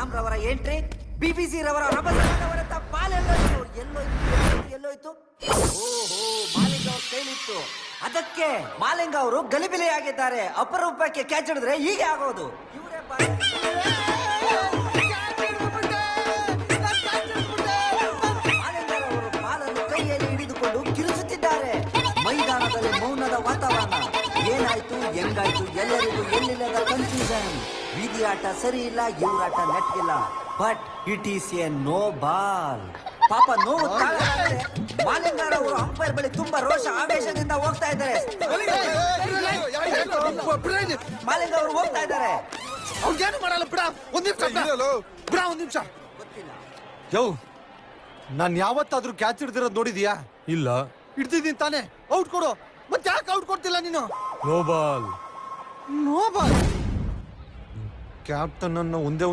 ರಾಮ್ ರವರ entry, BBC ರವರ ರಭಸವರಂತ ball ಎಲ್ಲೋಯ್ತು. ಓಹೋ, ಮಾಲಿಂಗ ಅವ್ರ ಕೈಲಿತ್ತು. ಅದಕ್ಕೆ ಮಾಲಿಂಗ ಅವರು ಗಲಿಬಿಲಿಯಾಗಿದ್ದಾರೆ. ಅಪರೂಪಕ್ಕೆ ಕ್ಯಾಚ್ ಹಿಡಿದ್ರೆ ಹೀಗೆ ಆಗೋದು. ಇವರೇ ಮಾಲಿಂಗರವರು ಬಾಲನ್ನು ಕೈಯಲ್ಲಿ ಹಿಡಿದುಕೊಂಡು ಕಿರುಚುತ್ತಿದ್ದಾರೆ. ಮೈದಾನದಲ್ಲಿ ಮೌನದ ವಾತಾವರಣ. ಏನಾಯ್ತು, ಹೆಂಗಾಯ್ತು, ಎಲ್ಲರಿಗೂ ಎಲ್ಲಿಲ್ಲದ ಕನ್ಫ್ಯೂಷನ್. ಬೀದಿ ಆಟ ಸರಿ ಇಲ್ಲ, ಇವರಾಟ ನೆಟ್ಗಿಲ್ಲ. But it is a no ball. ಪಾಪ ನೋವು ಮಾಲಿಂಗರವರು ಅಂಪೈರ್ ಬಳಿ ತುಂಬಾ ರೋಷ ಆವೇಶದಿಂದ ಹೋಗ್ತಾ ಇದ್ದಾರೆ. ಮಾಲಿಂಗ ಅವರು ಹೋಗ್ತಾ ಇದ್ದಾರೆ. ಅವ್ರಿಗೇನು ಮಾಡಲ್ಲ ಬಿಡ. ಒಂದ್ ನಿಮಿಷ ಗೊತ್ತಿಲ್ಲ. ಯೋ, ನಾನ್ ಯಾವತ್ತಾದ್ರೂ ಕ್ಯಾಚ್ ಹಿಡ್ದಿರೋದ್ ನೋಡಿದ್ಯಾ? ಇಲ್ಲ. ಹಿಡ್ದಿದ್ದೀನಿ ತಾನೆ. ಔಟ್ ಕೊಡು. ಮತ್ತೆ ಯಾಕೆ ಔಟ್ ಕೊಡ್ತಿಲ್ಲ ನೀನು? No ball. No ball. Captain ಅನ್ನ ಒಂದೇ